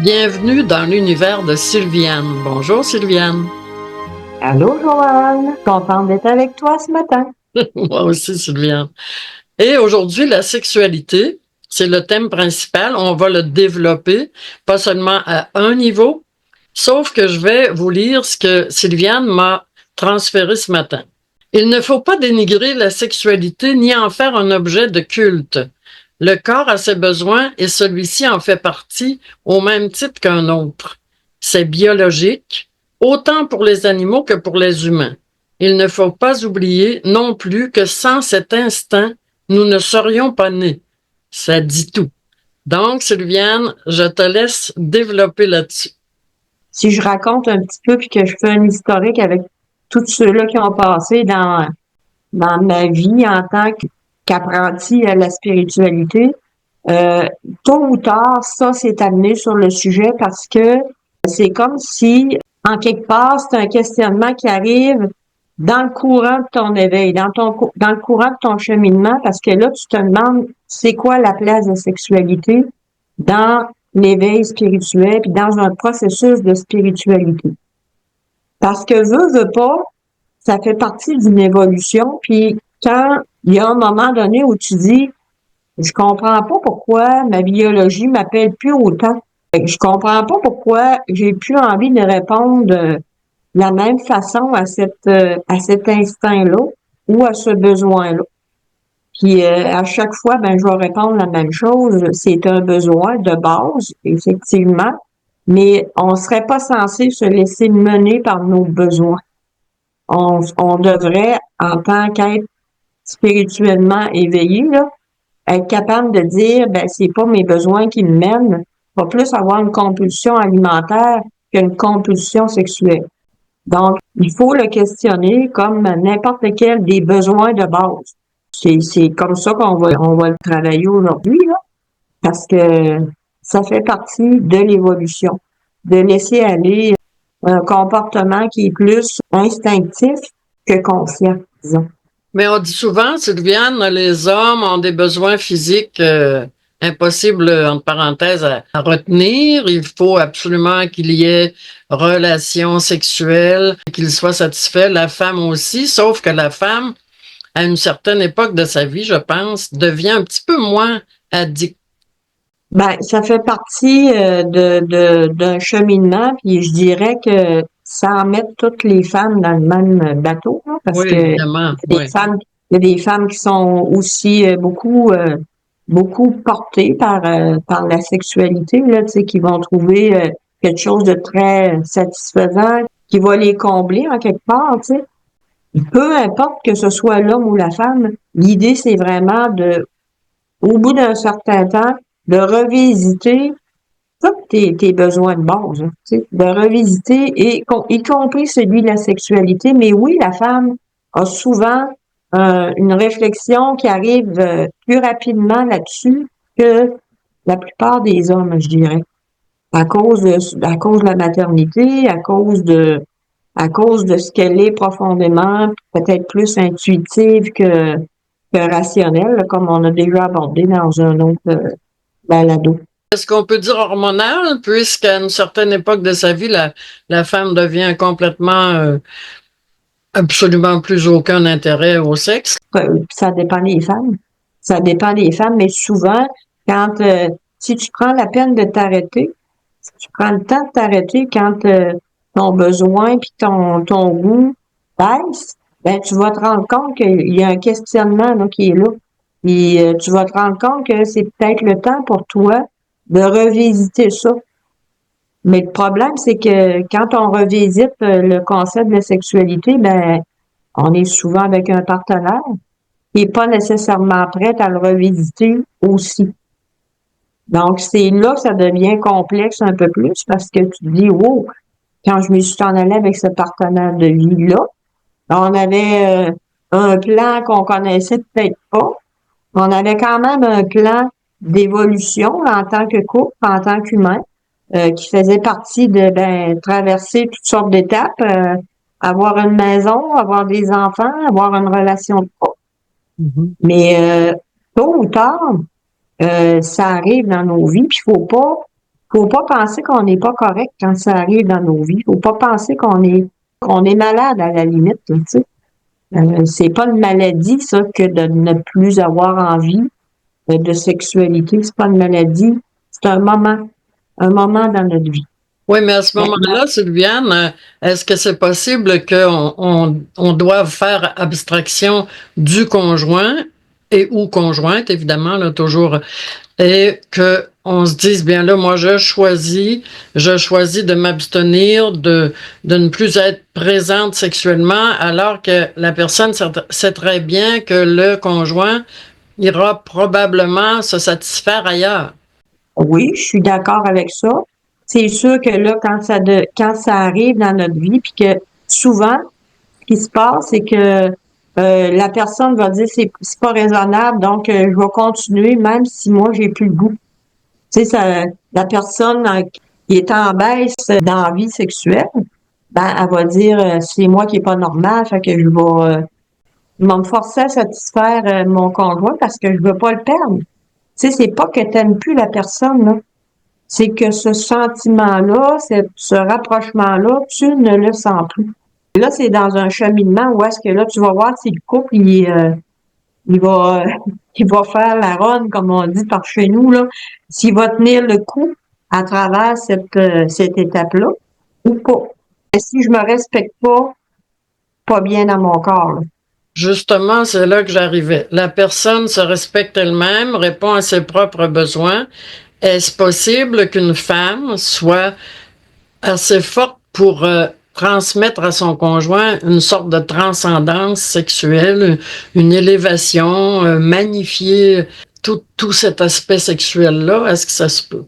Bienvenue dans l'univers de Sylviane. Bonjour Sylviane. Allô, Joanne. Contente d'être avec toi ce matin. Moi aussi Sylviane. Et aujourd'hui, la sexualité, c'est le thème principal. On va le développer, pas seulement à un niveau, sauf que je vais vous lire ce que Sylviane m'a transféré ce matin. Il ne faut pas dénigrer la sexualité ni en faire un objet de culte. Le corps a ses besoins et celui-ci en fait partie au même titre qu'un autre. C'est biologique, autant pour les animaux que pour les humains. Il ne faut pas oublier non plus que sans cet instinct, nous ne serions pas nés. Ça dit tout. Donc, Sylviane, je te laisse développer là-dessus. Si je raconte un petit peu puis que je fais un historique avec tous ceux-là qui ont passé dans ma vie en tant qu'apprenti à la spiritualité, euh, tôt ou tard, ça s'est amené sur le sujet parce que c'est comme si, en quelque part, c'est un questionnement qui arrive dans le courant de ton éveil, dans le courant de ton cheminement, parce que là, tu te demandes c'est quoi la place de sexualité dans l'éveil spirituel, puis dans un processus de spiritualité. Parce que veux pas, ça fait partie d'une évolution, puis quand il y a un moment donné où tu dis je comprends pas pourquoi ma biologie m'appelle plus autant. Je comprends pas pourquoi j'ai plus envie de répondre de la même façon à cet instinct-là ou à ce besoin-là. Puis à chaque fois, ben je vais répondre la même chose. C'est un besoin de base, effectivement, mais on serait pas censé se laisser mener par nos besoins. On devrait, en tant qu'être spirituellement éveillé, là, être capable de dire, ben, c'est pas mes besoins qui me mènent, pas plus avoir une compulsion alimentaire qu'une compulsion sexuelle. Donc, il faut le questionner comme n'importe lequel des besoins de base. C'est comme ça on va le travailler aujourd'hui, là, parce que ça fait partie de l'évolution. De laisser aller un comportement qui est plus instinctif que conscient, disons. Mais on dit souvent, Sylviane, les hommes ont des besoins physiques impossibles, entre parenthèses, à retenir. Il faut absolument qu'il y ait relations sexuelles, qu'ils soient satisfaits, la femme aussi, sauf que la femme, à une certaine époque de sa vie, je pense, devient un petit peu moins addict. Ben, ça fait partie d'un cheminement, puis je dirais que sans mettre toutes les femmes dans le même bateau, là, parce Oui, que évidemment, oui. il y a des femmes qui sont aussi beaucoup portées par la sexualité, là, tu sais, qui vont trouver quelque chose de très satisfaisant, qui va les combler en quelque part, tu sais. Peu importe que ce soit l'homme ou la femme, l'idée c'est vraiment au bout d'un certain temps, de revisiter tous tes besoins de base, hein, tu sais, de revisiter, y compris celui de la sexualité. Mais oui, la femme a souvent une réflexion qui arrive plus rapidement là-dessus que la plupart des hommes, je dirais, à cause de la maternité, à cause de ce qu'elle est profondément, peut-être plus intuitive que rationnelle, là, comme on a déjà abordé dans un autre balado. Est-ce qu'on peut dire hormonal, puisqu'à une certaine époque de sa vie, la femme devient complètement, absolument plus aucun intérêt au sexe? Ça dépend des femmes. Ça dépend des femmes, mais souvent, quand si tu prends la peine de t'arrêter, si tu prends le temps de t'arrêter quand ton besoin puis ton goût baisse, ben tu vas te rendre compte qu'il y a un questionnement là, qui est là. Puis tu vas te rendre compte que c'est peut-être le temps pour toi de revisiter ça. Mais le problème, c'est que quand on revisite le concept de la sexualité, ben on est souvent avec un partenaire qui n'est pas nécessairement prêt à le revisiter aussi. Donc, c'est là que ça devient complexe un peu plus parce que tu te dis, wow, quand je me suis en allée avec ce partenaire de vie-là, on avait un plan qu'on connaissait peut-être pas. On avait quand même un plan d'évolution en tant que couple, en tant qu'humain, qui faisait partie de traverser toutes sortes d'étapes, avoir une maison, avoir des enfants, avoir une relation de couple. Mhm. Mais tôt ou tard, ça arrive dans nos vies, puis faut pas Faut pas penser qu'on n'est pas correct quand ça arrive dans nos vies. Faut pas penser qu'on est malade à la limite, là, tu sais. C'est pas une maladie, ça, que de ne plus avoir envie de sexualité. C'est pas une maladie, c'est un moment dans notre vie. Oui, mais à ce Maintenant, moment-là, Sylviane, est-ce que c'est possible qu'on doive faire abstraction du conjoint et ou conjointe, évidemment, là, toujours, et que on se dise, bien là, moi, je choisis de m'abstenir, de ne plus être présente sexuellement, alors que la personne sait très bien que le conjoint ira probablement se satisfaire ailleurs. oui, je suis d'accord avec ça. C'est sûr que là, quand ça arrive dans notre vie, puis que souvent, ce qui se passe, c'est que la personne va dire c'est pas raisonnable, donc je vais continuer même si moi j'ai plus le goût. Tu sais, la personne qui est en baisse dans la vie sexuelle, ben elle va dire c'est moi qui est pas normal, fait que je vais me forcer à satisfaire mon conjoint parce que je veux pas le perdre. Tu sais, c'est pas que t'aimes plus la personne, là. C'est que ce sentiment-là, ce rapprochement-là, tu ne le sens plus. Là, c'est dans un cheminement où est-ce que là, tu vas voir si le couple, il va, il va faire la ronde, comme on dit par chez nous, là, s'il va tenir le coup à travers cette étape-là ou pas. Et si je me respecte pas bien dans mon corps, là. Justement, c'est là que j'arrivais. La personne se respecte elle-même, répond à ses propres besoins. Est-ce possible qu'une femme soit assez forte pour transmettre à son conjoint une sorte de transcendance sexuelle, une élévation, magnifier tout cet aspect sexuel-là? Est-ce que ça se peut?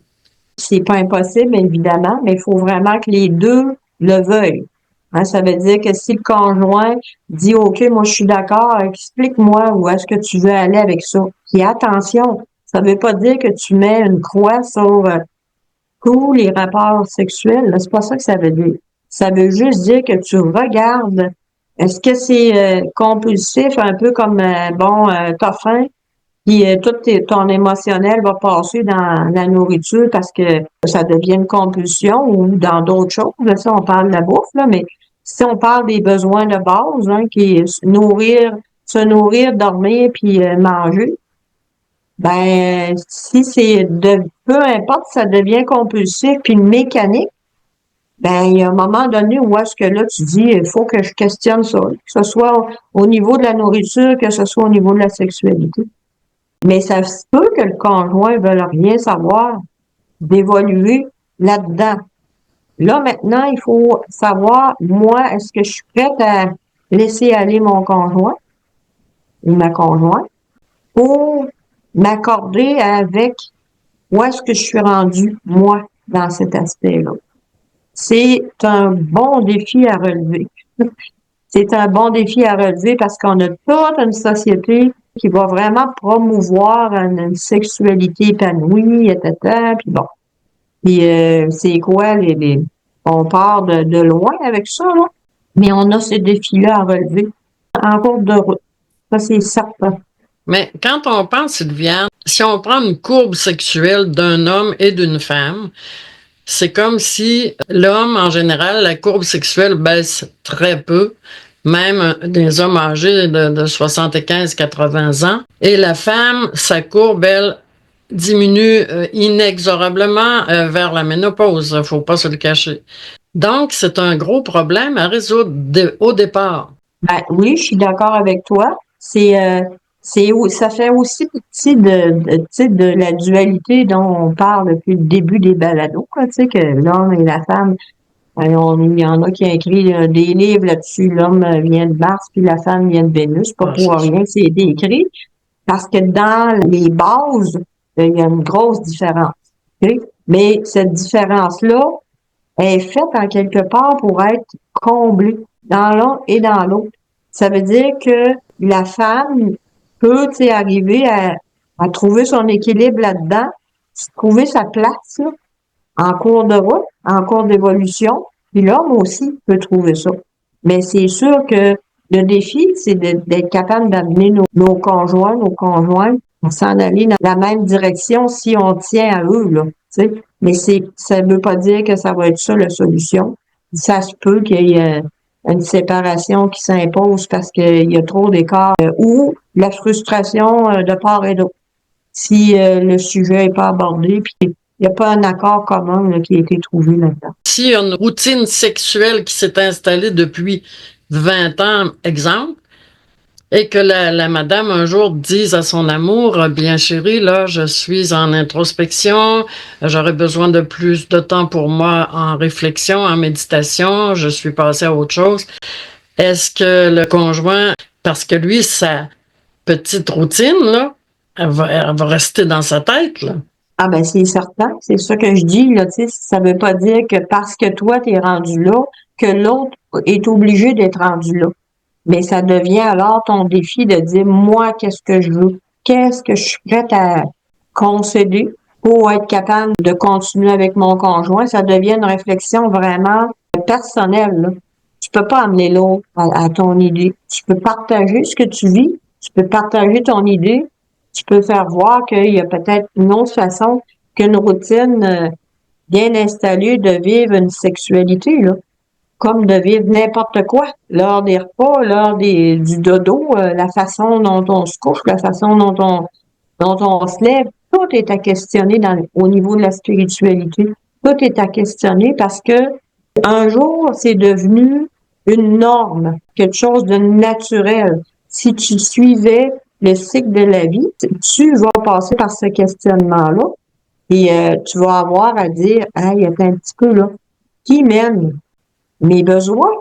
C'est pas impossible, évidemment, mais il faut vraiment que les deux le veuillent. Hein, ça veut dire que si le conjoint dit OK, moi je suis d'accord, explique-moi où est-ce que tu veux aller avec ça. Puis attention, ça veut pas dire que tu mets une croix sur tous les rapports sexuels. Là, c'est pas ça que ça veut dire. Ça veut juste dire que tu regardes. Est-ce que c'est compulsif, un peu comme t'as faim, puis ton émotionnel va passer dans la nourriture parce que ça devient une compulsion ou dans d'autres choses. Là, ça, on parle de la bouffe, là, mais si on parle des besoins de base, hein, qui est se nourrir, dormir, puis manger, ben si peu importe, ça devient compulsif puis mécanique, ben il y a un moment donné où est-ce que là tu dis il faut que je questionne ça, que ce soit au niveau de la nourriture, que ce soit au niveau de la sexualité. Mais ça se peut que le conjoint ne veuille rien savoir d'évoluer là-dedans. Là, maintenant, il faut savoir, moi, est-ce que je suis prête à laisser aller mon conjoint ou ma conjointe pour m'accorder avec où est-ce que je suis rendue, moi, dans cet aspect-là. C'est un bon défi à relever. C'est un bon défi à relever parce qu'on a toute une société qui va vraiment promouvoir une sexualité épanouie, etc. Puis bon. Puis c'est quoi on part de loin avec ça, là. Mais on a ce défi-là à relever en cours de route. Ça, c'est certain. Mais quand on pense, Sylviane, si on prend une courbe sexuelle d'un homme et d'une femme, c'est comme si l'homme, en général, la courbe sexuelle baisse très peu, même des hommes âgés de 75-80 ans. Et la femme, sa courbe, elle, diminue inexorablement vers la ménopause. Faut pas se le cacher. Donc, c'est un gros problème à résoudre au départ. Ben, oui, je suis d'accord avec toi. Ça fait aussi partie tu sais, de la dualité dont on parle depuis le début des balados, là, tu sais, que l'homme et la femme, il y en a qui ont écrit des livres là-dessus. L'homme vient de Mars, puis la femme vient de Vénus. Pas Ah, pour c'est ça. rien, c'est écrit. Parce que dans les bases, il y a une grosse différence. OK? Mais cette différence-là est faite en quelque part pour être comblée dans l'un et dans l'autre. Ça veut dire que la femme peut, tu sais, arriver à trouver son équilibre là-dedans, trouver sa place, là, en cours de route, en cours d'évolution, puis l'homme aussi peut trouver ça. Mais c'est sûr que le défi, c'est d'être capable d'amener nos conjoints, nos conjointes s'en aller dans la même direction si on tient à eux, là. Tu sais. Mais ça ne veut pas dire que ça va être ça la solution. Ça se peut qu'il y ait une séparation qui s'impose parce qu'il y a trop d'écart ou la frustration de part et d'autre. Si le sujet n'est pas abordé, puis il n'y a pas un accord commun là, qui a été trouvé là-dedans. S'il y a une routine sexuelle qui s'est installée depuis 20 ans, exemple, et que la madame un jour dise à son amour, bien chéri, là, je suis en introspection, j'aurais besoin de plus de temps pour moi en réflexion, en méditation, je suis passée à autre chose. Est-ce que le conjoint, parce que lui, sa petite routine, là, elle va rester dans sa tête, là? Ah ben c'est certain, c'est ça que je dis, là, tu sais, ça veut pas dire que parce que toi, t'es rendu là, que l'autre est obligé d'être rendu là. Mais ça devient alors ton défi de dire, moi, qu'est-ce que je veux? Qu'est-ce que je suis prête à concéder pour être capable de continuer avec mon conjoint? Ça devient une réflexion vraiment personnelle, là. Tu peux pas amener l'autre à ton idée. Tu peux partager ce que tu vis, tu peux partager ton idée, tu peux faire voir qu'il y a peut-être une autre façon qu'une routine bien installée de vivre une sexualité, là. Comme de vivre n'importe quoi, lors des repas, du dodo, la façon dont on se couche, la façon dont on se lève, tout est à questionner au niveau de la spiritualité. Tout est à questionner parce que un jour, c'est devenu une norme, quelque chose de naturel. Si tu suivais le cycle de la vie, tu vas passer par ce questionnement-là et tu vas avoir à dire, hey, attends un petit peu là, qui mène mes besoins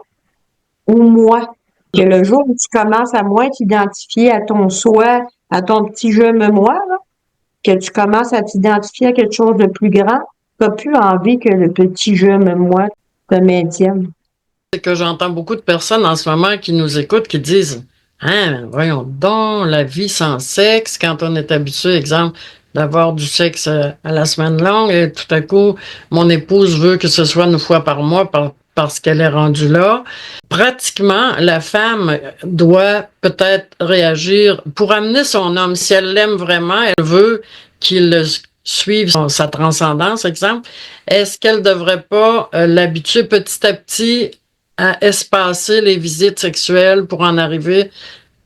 ou moi? Que le jour où tu commences à moins t'identifier à ton soi, à ton petit je me moi, là, que tu commences à t'identifier à quelque chose de plus grand, tu n'as plus envie que le petit je me moi te maintienne. C'est que j'entends beaucoup de personnes en ce moment qui nous écoutent qui disent hein, voyons donc, la vie sans sexe, quand on est habitué, exemple, d'avoir du sexe à la semaine longue, et tout à coup, mon épouse veut que ce soit une fois par mois parce qu'elle est rendue là. Pratiquement, la femme doit peut-être réagir pour amener son homme. Si elle l'aime vraiment, elle veut qu'il suive sa transcendance, exemple. Est-ce qu'elle devrait pas l'habituer petit à petit à espacer les visites sexuelles pour en arriver,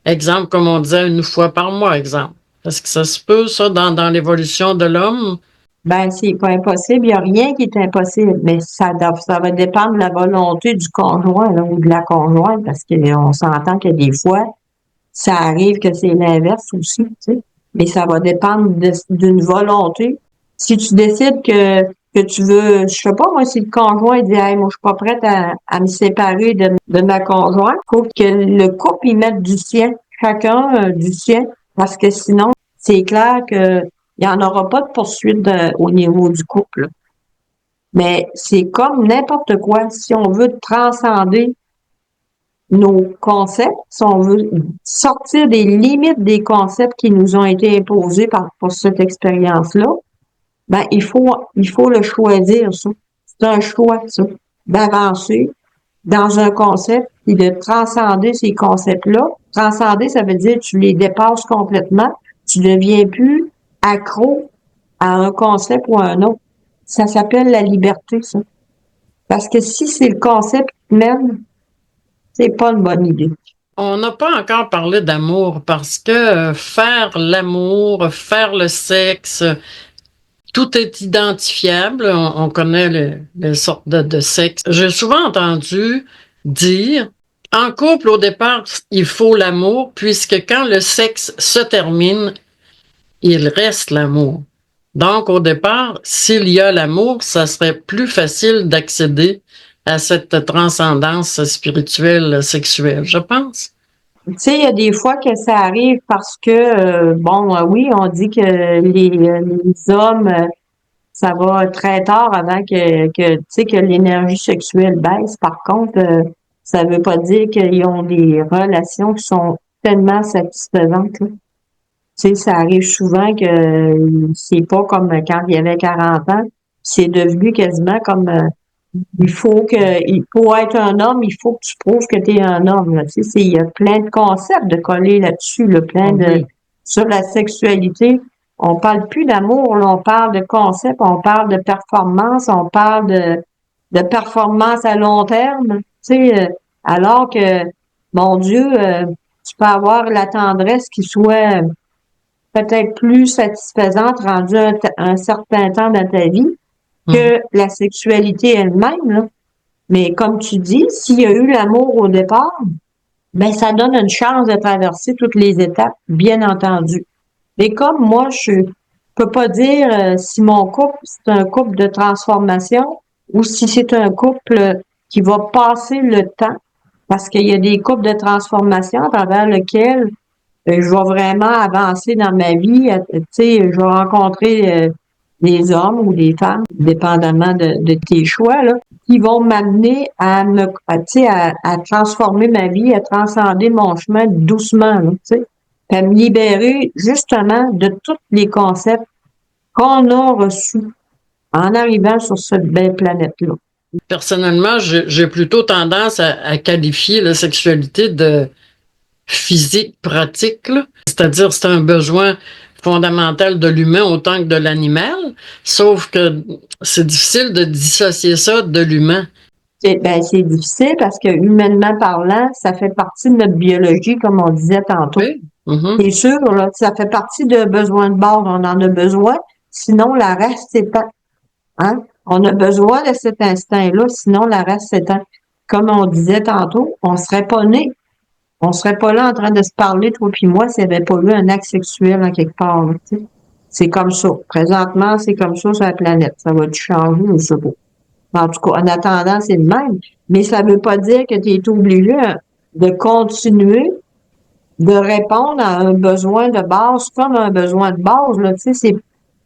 exemple, comme on disait, une fois par mois, exemple? Est-ce que ça se peut, ça, dans l'évolution de l'homme? Ben, c'est pas impossible. Il n'y a rien qui est impossible, mais ça va dépendre de la volonté du conjoint là, ou de la conjointe, parce qu'on s'entend que des fois, ça arrive que c'est l'inverse aussi, tu sais. Mais ça va dépendre d'une volonté. Si tu décides que tu veux, je sais pas, moi, si le conjoint dit, hey, moi, je suis pas prête à me séparer de ma conjointe, faut que le couple y mette du sien, chacun du sien, parce que sinon, c'est clair que il y en aura pas de poursuite au niveau du couple. Mais c'est comme n'importe quoi. Si on veut transcender nos concepts, si on veut sortir des limites des concepts qui nous ont été imposés pour cette expérience-là, ben il faut le choisir, ça. C'est un choix, ça, d'avancer dans un concept et de transcender ces concepts-là. Transcender, ça veut dire que tu les dépasses complètement. Tu ne deviens plus accro à un concept ou à un autre. Ça s'appelle la liberté, ça. Parce que si c'est le concept qui mène, c'est pas une bonne idée. On n'a pas encore parlé d'amour parce que faire l'amour, faire le sexe, tout est identifiable. On connaît les sortes de sexe. J'ai souvent entendu dire, en couple, au départ, il faut l'amour, puisque quand le sexe se termine, il reste l'amour. Donc, au départ, s'il y a l'amour, ça serait plus facile d'accéder à cette transcendance spirituelle, sexuelle, je pense. Tu sais, il y a des fois que ça arrive parce que, oui, on dit que les hommes, ça va très tard avant tu sais, que l'énergie sexuelle baisse. Par contre, ça veut pas dire qu'ils ont des relations qui sont tellement satisfaisantes, là. Tu sais, ça arrive souvent que c'est pas comme quand il y avait 40 ans. C'est devenu quasiment comme pour être un homme, il faut que tu prouves que tu es un homme, là. Tu sais, il y a plein de concepts de coller là-dessus, là, plein de Oui. sur la sexualité, on parle plus d'amour, là, on parle de concept, on parle de performance, on parle de performance à long terme, tu sais, alors que, mon Dieu, tu peux avoir la tendresse qui soit peut-être plus satisfaisante rendue un certain temps dans ta vie que la sexualité elle-même, là. Mais comme tu dis, s'il y a eu l'amour au départ, ben ça donne une chance de traverser toutes les étapes, bien entendu. Mais comme moi, je peux pas dire si mon couple, c'est un couple de transformation ou si c'est un couple qui va passer le temps, parce qu'il y a des couples de transformation à travers lesquels je vais vraiment avancer dans ma vie. Tu sais, je vais rencontrer des hommes ou des femmes, dépendamment de tes choix, là, qui vont m'amener tu sais, à transformer ma vie, à transcender mon chemin doucement, là, tu sais, à me libérer justement de tous les concepts qu'on a reçus en arrivant sur cette belle planète-là. Personnellement, j'ai plutôt tendance à qualifier la sexualité de physique pratique, là. C'est-à-dire c'est un besoin fondamental de l'humain autant que de l'animal, sauf que c'est difficile de dissocier ça de l'humain. C'est difficile parce que humainement parlant, ça fait partie de notre biologie, comme on disait tantôt. Oui. Mm-hmm. C'est sûr, là, ça fait partie de besoins de base, on en a besoin, sinon la reste s'éteint. Hein? On a besoin de cet instinct-là, sinon la reste s'éteint. Comme on disait tantôt, on serait pas né. On serait pas là en train de se parler, toi puis moi, s'il n'y avait pas eu un acte sexuel en quelque part. Là, tu sais. C'est comme ça. Présentement, c'est comme ça sur la planète. Ça va-tu changer, je sais pas. En tout cas, en attendant, c'est le même. Mais ça veut pas dire que tu es obligé de continuer de répondre à un besoin de base comme un besoin de base. Là, tu sais,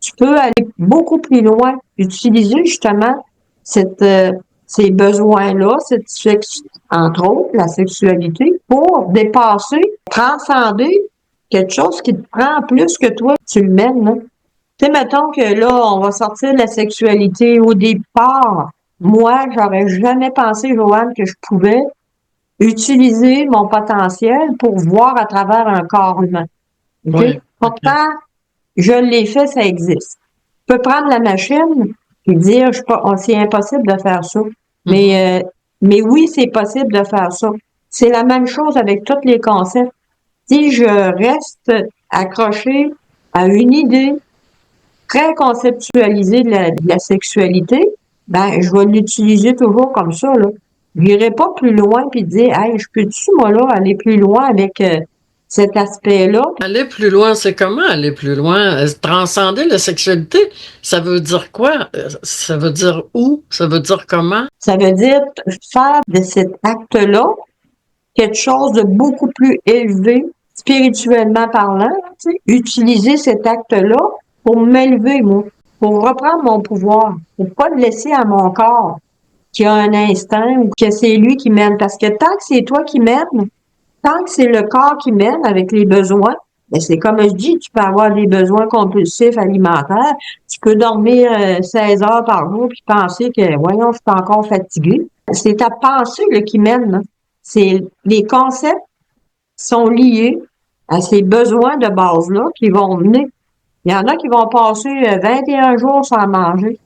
tu peux aller beaucoup plus loin, utiliser justement ces besoins-là, entre autres la sexualité, pour dépasser, transcender quelque chose qui te prend plus que toi, tu le mènes. Là. Tu sais, mettons que là, on va sortir de la sexualité. Au départ, moi, j'aurais jamais pensé, Joanne, que je pouvais utiliser mon potentiel pour voir à travers un corps humain. Okay? Oui, Pourtant, je l'ai fait, ça existe. Je peux prendre la machine et dire, c'est impossible de faire ça. Mais oui, c'est possible de faire ça. C'est la même chose avec tous les concepts. Si je reste accroché à une idée très conceptualisée de la sexualité, ben, je vais l'utiliser toujours comme ça, là. Je n'irai pas plus loin puis dire, hey, je peux-tu, moi, là, aller plus loin avec cet aspect-là? Aller plus loin, c'est comment aller plus loin? Transcender la sexualité, ça veut dire quoi? Ça veut dire où? Ça veut dire comment? Ça veut dire faire de cet acte-là quelque chose de beaucoup plus élevé, spirituellement parlant, tu sais, utiliser cet acte-là pour m'élever, moi, pour reprendre mon pouvoir, pour pas le laisser à mon corps qui a un instinct ou que c'est lui qui mène. Parce que tant que c'est toi qui mène, tant que c'est le corps qui mène avec les besoins, ben c'est comme je dis, tu peux avoir des besoins compulsifs alimentaires, tu peux dormir 16 heures par jour puis penser que, voyons, je suis encore fatigué. C'est ta pensée là, qui mène. Là. C'est les concepts sont liés à ces besoins de base-là qui vont mener. Il y en a qui vont passer 21 jours sans manger.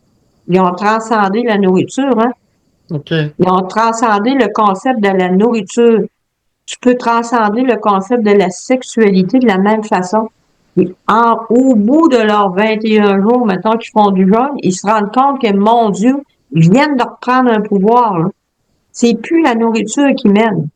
Ils ont transcendé la nourriture, hein. Okay. Ils ont transcendé le concept de la nourriture. Tu peux transcender le concept de la sexualité de la même façon. Et au bout de leurs 21 jours, maintenant qu'ils font du jeûne, ils se rendent compte que, mon Dieu, ils viennent de reprendre un pouvoir. Là. C'est plus la nourriture qui mène.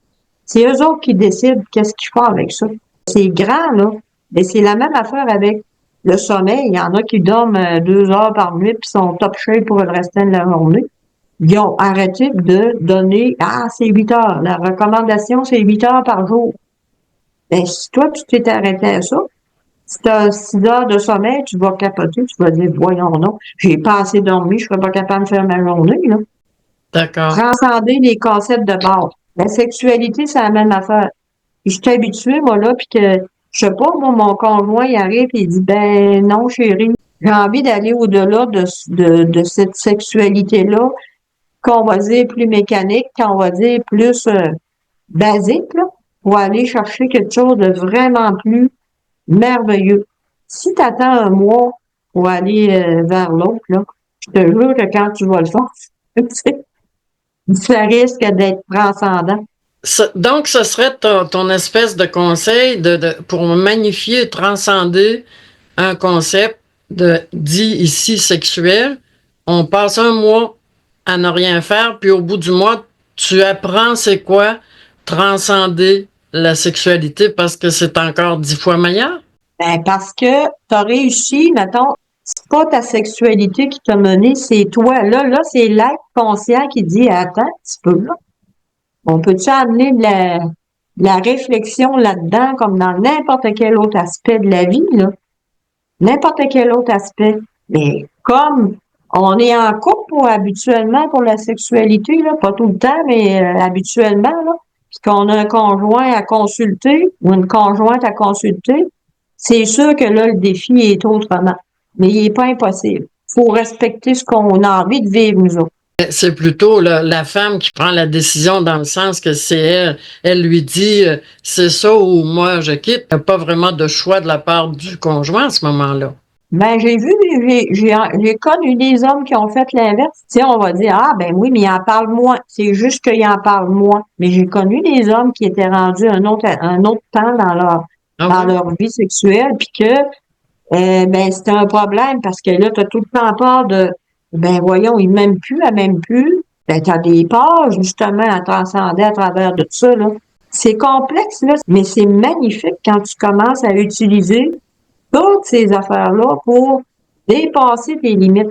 C'est eux autres qui décident qu'est-ce qu'ils font avec ça. C'est grand, là. Mais c'est la même affaire avec le sommeil. Il y en a qui dorment 2 heures par nuit puis sont top shape pour le restant de la journée. Ils ont arrêté de donner, c'est 8 heures. La recommandation, c'est 8 heures par jour. Ben, si toi, tu t'es arrêté à ça, si tu as 6 heures de sommeil, tu vas capoter, tu vas dire, voyons non, j'ai pas assez dormi, je serais pas capable de faire ma journée, là. D'accord. Transcender les concepts de base. La sexualité, c'est la même affaire. Puis je suis habituée, moi, là, puis que, je sais pas, moi, mon conjoint, il arrive et il dit, ben non, chérie, j'ai envie d'aller au-delà de cette sexualité-là, qu'on va dire plus mécanique, qu'on va dire plus basique, là, pour aller chercher quelque chose de vraiment plus merveilleux. Si tu attends un mois pour aller vers l'autre, là, je te jure que quand tu vas le faire, ça risque d'être transcendant. Donc, ce serait ton espèce de conseil pour magnifier et transcender un concept dit ici sexuel. On passe un mois à ne rien faire, puis au bout du mois, tu apprends c'est quoi transcender la sexualité parce que c'est encore 10 fois meilleur. Ben, parce que tu as réussi, mettons, c'est pas ta sexualité qui t'a mené, c'est toi. Là, c'est l'être conscient qui dit, attends un petit peu, là. On peut-tu amener de la réflexion là-dedans, comme dans n'importe quel autre aspect de la vie, là? N'importe quel autre aspect. Mais comme on est en couple habituellement pour la sexualité, là, pas tout le temps, mais habituellement, là, puis qu'on a un conjoint à consulter ou une conjointe à consulter, c'est sûr que là, le défi est autrement. Mais il n'est pas impossible. Il faut respecter ce qu'on a envie de vivre, nous autres. C'est plutôt la femme qui prend la décision dans le sens que c'est elle. Elle lui dit c'est ça ou moi je quitte. Il n'y a pas vraiment de choix de la part du conjoint à ce moment-là. Ben, j'ai connu des hommes qui ont fait l'inverse. Tu sais, on va dire, ah, ben oui, mais il en parle moins. C'est juste qu'il en parle moins. Mais j'ai connu des hommes qui étaient rendus un autre temps dans Ah oui? leur vie sexuelle, puis que, ben, c'était un problème parce que là, t'as tout le temps peur de, ben, voyons, il m'aime plus, elle m'aime plus. Ben, t'as des peurs, justement, à transcender à travers de ça, là. C'est complexe, là, mais c'est magnifique quand tu commences à utiliser toutes ces affaires-là pour dépasser tes limites.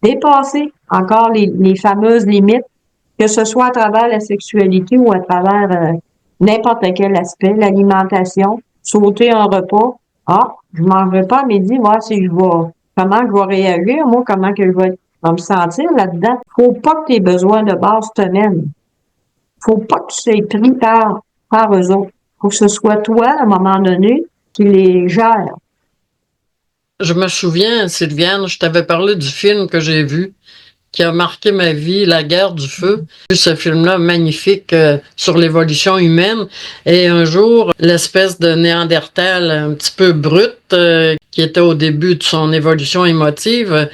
Dépasser encore les fameuses limites, que ce soit à travers la sexualité ou à travers n'importe quel aspect, l'alimentation, sauter un repas. Ah, je mangerai pas à midi, voir si comment je vais réagir, moi, comment que je vais me sentir là-dedans. Faut pas que tes besoins de base te mènent. Faut pas que tu sois pris par eux autres. Faut que ce soit toi, à un moment donné, qui les gère. Je me souviens, Sylviane, je t'avais parlé du film que j'ai vu qui a marqué ma vie, La guerre du feu. Ce film-là magnifique sur l'évolution humaine. Et un jour, l'espèce de Néandertal un petit peu brute qui était au début de son évolution émotive,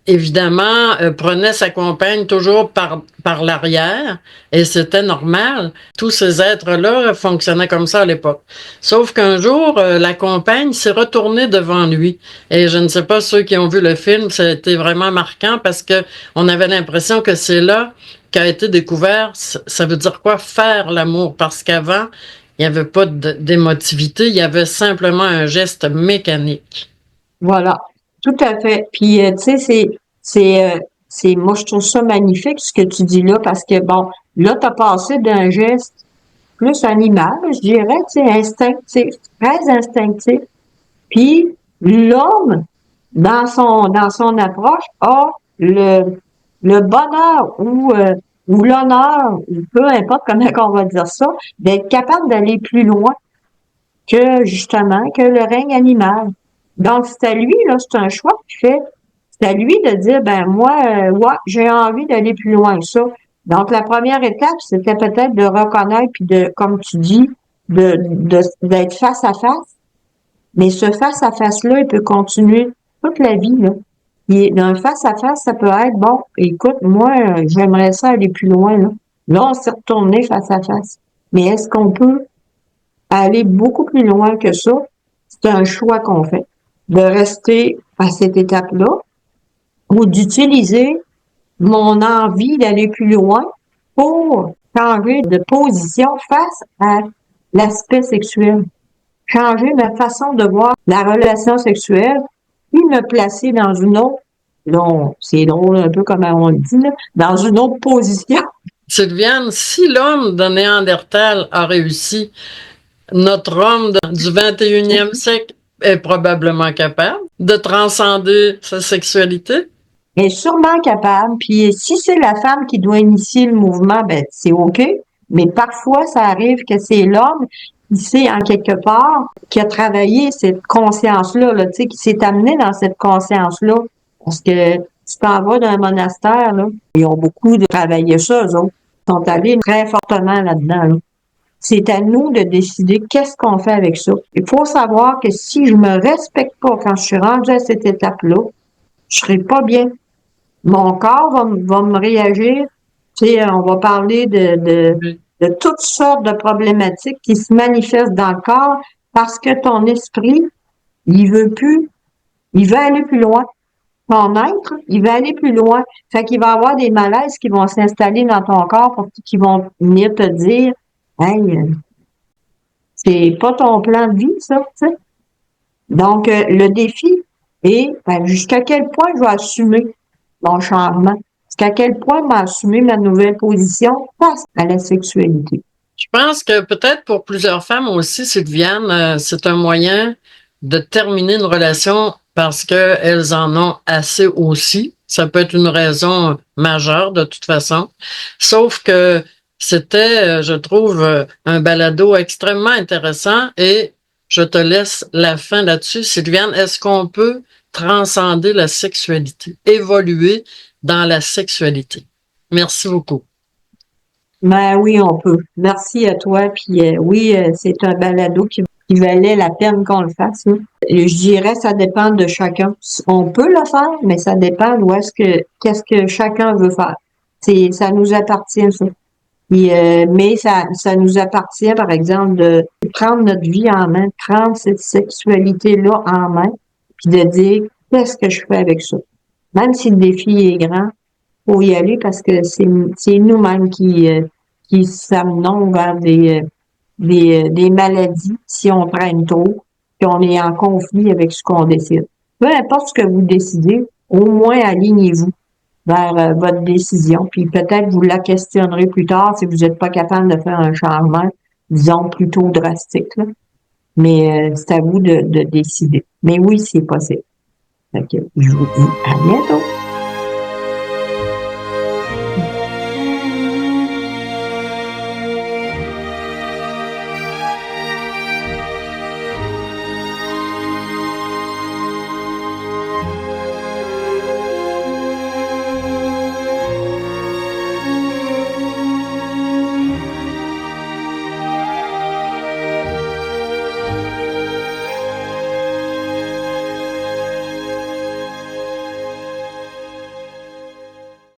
évidemment, prenait sa compagne toujours par l'arrière, et c'était normal. Tous ces êtres-là fonctionnaient comme ça à l'époque. Sauf qu'un jour, la compagne s'est retournée devant lui. Et je ne sais pas ceux qui ont vu le film, ça a été vraiment marquant parce que on avait l'impression que c'est là qu'a été découvert, ça veut dire quoi faire l'amour, parce qu'avant, il n'y avait pas d'émotivité, il y avait simplement un geste mécanique. Voilà, tout à fait. Puis, tu sais, moi, je trouve ça magnifique ce que tu dis là, parce que, bon, là, tu as passé d'un geste plus animal, je dirais, tu sais, instinctif, très instinctif. Puis, l'homme, dans son approche, a le bonheur ou l'honneur, ou peu importe comment on va dire ça, d'être capable d'aller plus loin que justement que le règne animal. Donc, c'est à lui, là, c'est un choix qu'il fait. C'est à lui de dire, ben moi, ouais, j'ai envie d'aller plus loin que ça. Donc, la première étape, c'était peut-être de reconnaître, puis de, comme tu dis, d'être face à face. Mais ce face à face-là, il peut continuer toute la vie, là. Et d'un face à face, ça peut être, bon, écoute, moi, j'aimerais ça aller plus loin, là. Là, on s'est retourné face à face. Mais est-ce qu'on peut aller beaucoup plus loin que ça? C'est un choix qu'on fait. De rester à cette étape-là ou d'utiliser mon envie d'aller plus loin pour changer de position face à l'aspect sexuel. Changer ma façon de voir la relation sexuelle puis me placer dans une autre, non, c'est drôle un peu comme on le dit, là, dans une autre position. Sylviane, si l'homme de Néandertal a réussi, notre homme du 21e siècle est probablement capable de transcender sa sexualité. Elle est sûrement capable. Puis si c'est la femme qui doit initier le mouvement, ben c'est OK. Mais parfois, ça arrive que c'est l'homme qui sait en quelque part, qui a travaillé cette conscience-là, là, tu sais, qui s'est amené dans cette conscience-là. Parce que tu t'en vas d'un monastère, là, ils ont beaucoup de travailler ça, eux autres. Ils sont allés très fortement là-dedans, là. C'est à nous de décider qu'est-ce qu'on fait avec ça. Il faut savoir que si je me respecte pas quand je suis rendue à cette étape-là, je serai pas bien. Mon corps va me réagir. Tu sais, on va parler Oui. de toutes sortes de problématiques qui se manifestent dans le corps parce que ton esprit, il veut plus, il veut aller plus loin. Ton être, il va aller plus loin. Fait qu'il va y avoir des malaises qui vont s'installer dans ton corps qui vont venir te dire, hey, c'est pas ton plan de vie, ça, tu sais. Donc, le défi est, ben, jusqu'à quel point je vais assumer mon changement? Jusqu'à quel point je vais assumer ma nouvelle position face à la sexualité? Je pense que peut-être pour plusieurs femmes aussi, Sylviane, c'est un moyen de terminer une relation parce qu'elles en ont assez aussi. Ça peut être une raison majeure de toute façon. Sauf que c'était, je trouve, un balado extrêmement intéressant et je te laisse la fin là-dessus. Sylviane, est-ce qu'on peut transcender la sexualité, évoluer dans la sexualité? Merci beaucoup. Ben oui, on peut. Merci à toi. Puis oui, c'est un balado qui valait la peine qu'on le fasse, hein. Et je dirais, ça dépend de chacun. On peut le faire, mais ça dépend où est-ce que qu'est-ce que chacun veut faire. Ça nous appartient, ça. Puis, mais ça nous appartient, par exemple, de prendre notre vie en main, de prendre cette sexualité-là en main, puis de dire qu'est-ce que je fais avec ça. Même si le défi est grand, faut y aller parce que c'est nous-mêmes qui s'amenons vers des maladies si on traîne trop, puis on est en conflit avec ce qu'on décide. Peu importe ce que vous décidez, au moins alignez-vous vers votre décision, puis peut-être vous la questionnerez plus tard si vous n'êtes pas capable de faire un changement, disons, plutôt drastique, là. Mais c'est à vous de décider. Mais oui, c'est possible. Fait que je vous dis à bientôt.